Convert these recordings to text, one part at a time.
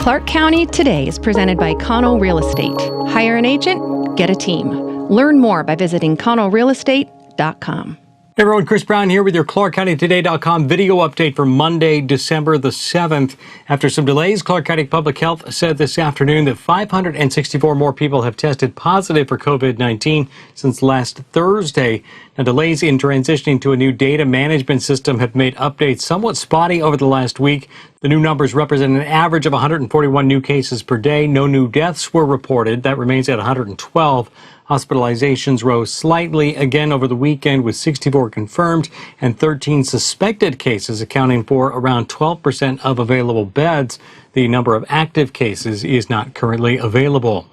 Clark County Today is presented by Connell Real Estate. Hire an agent, get a team. Learn more by visiting connellrealestate.com. Hey everyone, Chris Brown here with your ClarkCountyToday.com video update for Monday, December the 7th. After some delays, Clark County Public Health said this afternoon that 564 more people have tested positive for COVID-19 since last Thursday. Now, delays in transitioning to a new data management system have made updates somewhat spotty over the last week. The new numbers represent an average of 141 new cases per day. No new deaths were reported. That remains at 112. Hospitalizations rose slightly again over the weekend with 64 confirmed and 13 suspected cases, accounting for around 12% of available beds. The number of active cases is not currently available.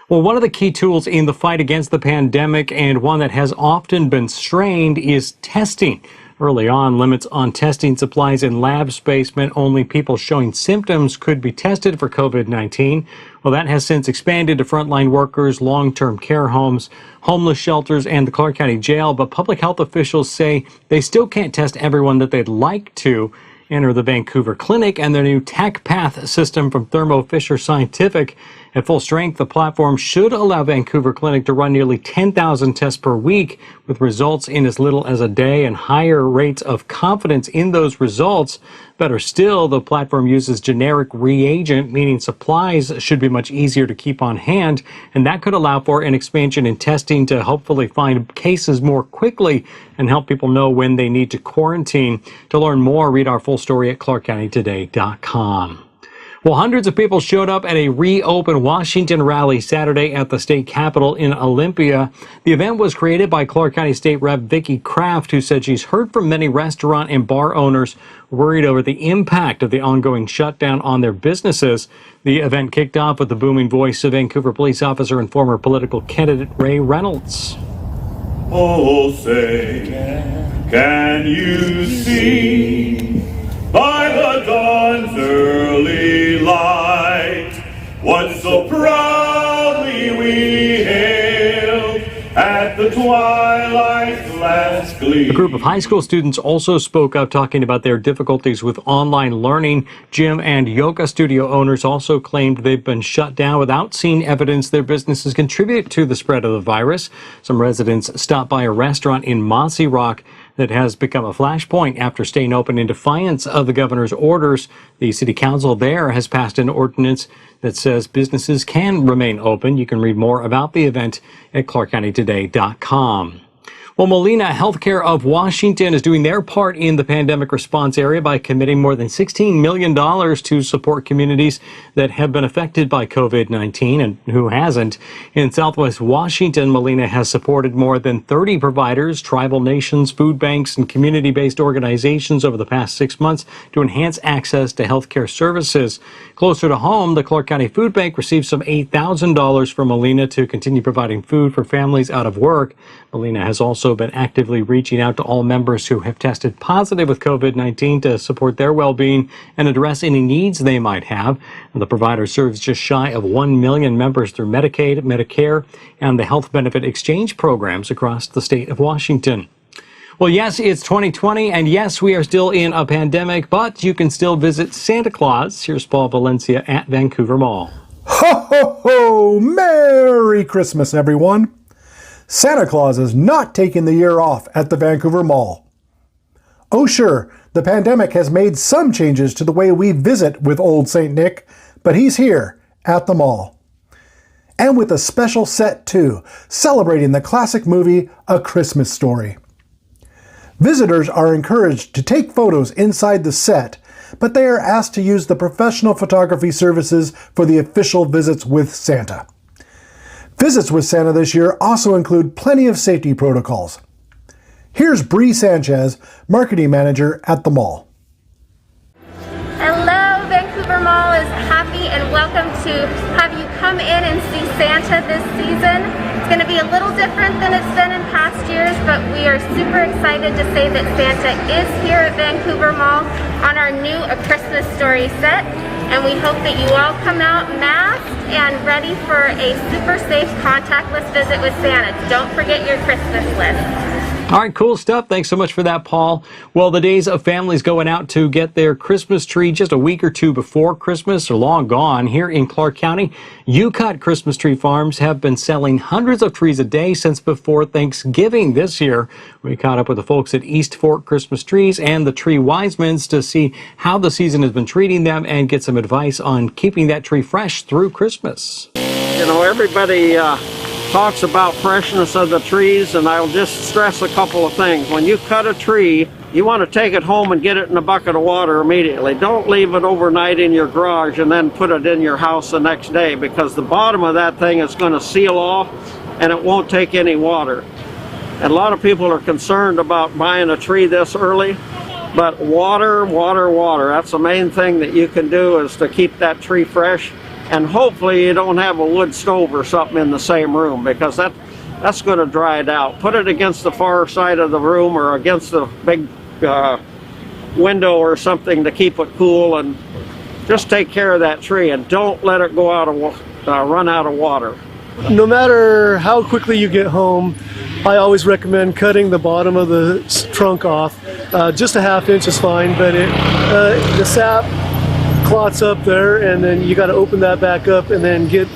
Well, one of the key tools in the fight against the pandemic, and one that has often been strained, is testing. Early on, limits on testing supplies and lab space meant only people showing symptoms could be tested for COVID-19. Well, that has since expanded to frontline workers, long-term care homes, homeless shelters, and the Clark County Jail. But public health officials say they still can't test everyone that they'd like to. Enter the Vancouver Clinic and their new TechPath system from Thermo Fisher Scientific. At full strength, the platform should allow Vancouver Clinic to run nearly 10,000 tests per week, with results in as little as a day and higher rates of confidence in those results. Better still, the platform uses generic reagent, meaning supplies should be much easier to keep on hand, and that could allow for an expansion in testing to hopefully find cases more quickly and help people know when they need to quarantine. To learn more, read our full story at ClarkCountyToday.com. Well, hundreds of people showed up at a Reopen Washington rally Saturday at the state capitol in Olympia. The event was created by Clark County State Rep Vicki Kraft, who said she's heard from many restaurant and bar owners worried over the impact of the ongoing shutdown on their businesses. The event kicked off with the booming voice of Vancouver police officer and former political candidate Ray Reynolds. Oh, say, can you see by the dawn's early light what so proudly we hailed at the twilight's last gleam? A group of high school students also spoke up, talking about their difficulties with online learning. Gym and yoga studio owners also claimed they've been shut down without seeing evidence their businesses contribute to the spread of the virus. Some residents stopped by a restaurant in Mossy Rock that has become a flashpoint after staying open in defiance of the governor's orders. The city council there has passed an ordinance that says businesses can remain open. You can read more about the event at ClarkCountyToday.com. Well, Molina Healthcare of Washington is doing their part in the pandemic response area by committing more than $16 million to support communities that have been affected by COVID-19, and who hasn't. In Southwest Washington, Molina has supported more than 30 providers, tribal nations, food banks, and community-based organizations over the past 6 months to enhance access to healthcare services. Closer to home, the Clark County Food Bank received some $8,000 from Molina to continue providing food for families out of work. Molina has also been actively reaching out to all members who have tested positive with COVID-19 to support their well-being and address any needs they might have. And the provider serves just shy of 1 million members through Medicaid, Medicare, and the health benefit exchange programs across the state of Washington. Well, yes, it's 2020, and yes, we are still in a pandemic, but you can still visit Santa Claus. Here's Paul Valencia at Vancouver Mall. Ho, ho, ho! Merry Christmas, everyone! Santa Claus is not taking the year off at the Vancouver Mall. Oh sure, the pandemic has made some changes to the way we visit with Old St. Nick, but he's here at the mall. And with a special set too, celebrating the classic movie A Christmas Story. Visitors are encouraged to take photos inside the set, but they are asked to use the professional photography services for the official visits with Santa. Visits with Santa this year also include plenty of safety protocols. Here's Bree Sanchez, marketing manager at the mall. Hello, Vancouver Mall is happy and welcome to have you come in and see Santa this season. It's going to be a little different than it's been in past years, but we are super excited to say that Santa is here at Vancouver Mall on our new A Christmas Story set. And we hope that you all come out masked and ready for a super safe contactless visit with Santa. Don't forget your Christmas list. All right, cool stuff. Thanks so much for that, Paul. Well, the days of families going out to get their Christmas tree just a week or two before Christmas are long gone. Here in Clark County, UCut Christmas tree farms have been selling hundreds of trees a day since before Thanksgiving this year. We caught up with the folks at East Fork Christmas Trees and the Tree Wisemans to see how the season has been treating them and get some advice on keeping that tree fresh through Christmas. You know, everybody talks about freshness of the trees, and I'll just stress a couple of things. When you cut a tree, you want to take it home and get it in a bucket of water immediately. Don't leave it overnight in your garage and then put it in your house the next day, because the bottom of that thing is going to seal off and it won't take any water. And a lot of people are concerned about buying a tree this early, but water, water, water. That's the main thing that you can do, is to keep that tree fresh. And hopefully you don't have a wood stove or something in the same room, because that's going to dry it out. Put it against the far side of the room or against the big window or something to keep it cool, and just take care of that tree and don't let it go out of run out of water. No matter how quickly you get home, I always recommend cutting the bottom of the trunk off. Just a ½ inch is fine, but the sap clots up there, and then you got to open that back up and then get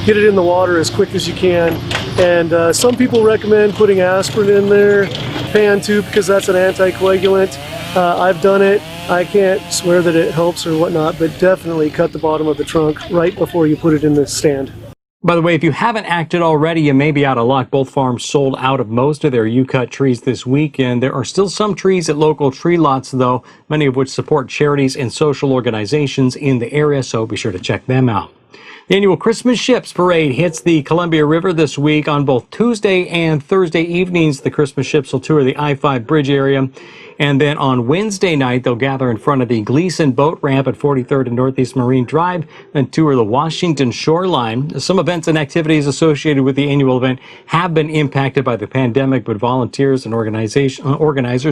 it in the water as quick as you can. And some people recommend putting aspirin in there, pan too, because that's an anticoagulant. I've done it. I can't swear that it helps or whatnot, but definitely cut the bottom of the trunk right before you put it in the stand. By the way, if you haven't acted already, you may be out of luck. Both farms sold out of most of their UCut trees this week, and there are still some trees at local tree lots, though, many of which support charities and social organizations in the area, so be sure to check them out. The annual Christmas Ships Parade hits the Columbia River this week. On both Tuesday and Thursday evenings, the Christmas ships will tour the I-5 bridge area. And then on Wednesday night, they'll gather in front of the Gleason Boat Ramp at 43rd and Northeast Marine Drive and tour the Washington shoreline. Some events and activities associated with the annual event have been impacted by the pandemic, but volunteers and organizers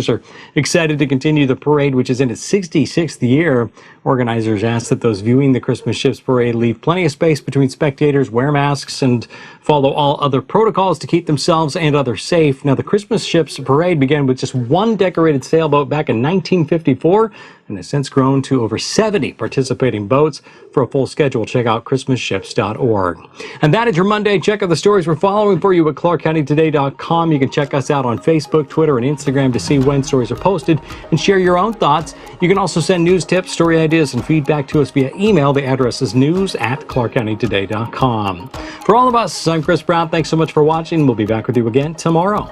are excited to continue the parade, which is in its 66th year. Organizers ask that those viewing the Christmas Ships Parade leave plenty of space between spectators, wear masks, and follow all other protocols to keep themselves and others safe. Now, the Christmas Ships Parade began with just one decorated sailboat back in 1954 and has since grown to over 70 participating boats. For a full schedule, check out ChristmasShips.org. And that is your Monday. Check out the stories we're following for you at ClarkCountyToday.com. You can check us out on Facebook, Twitter, and Instagram to see when stories are posted and share your own thoughts. You can also send news tips, story ideas, and feedback to us via email. The address is news@ClarkCountyToday.com. For all of us, I'm Chris Brown. Thanks so much for watching. We'll be back with you again tomorrow.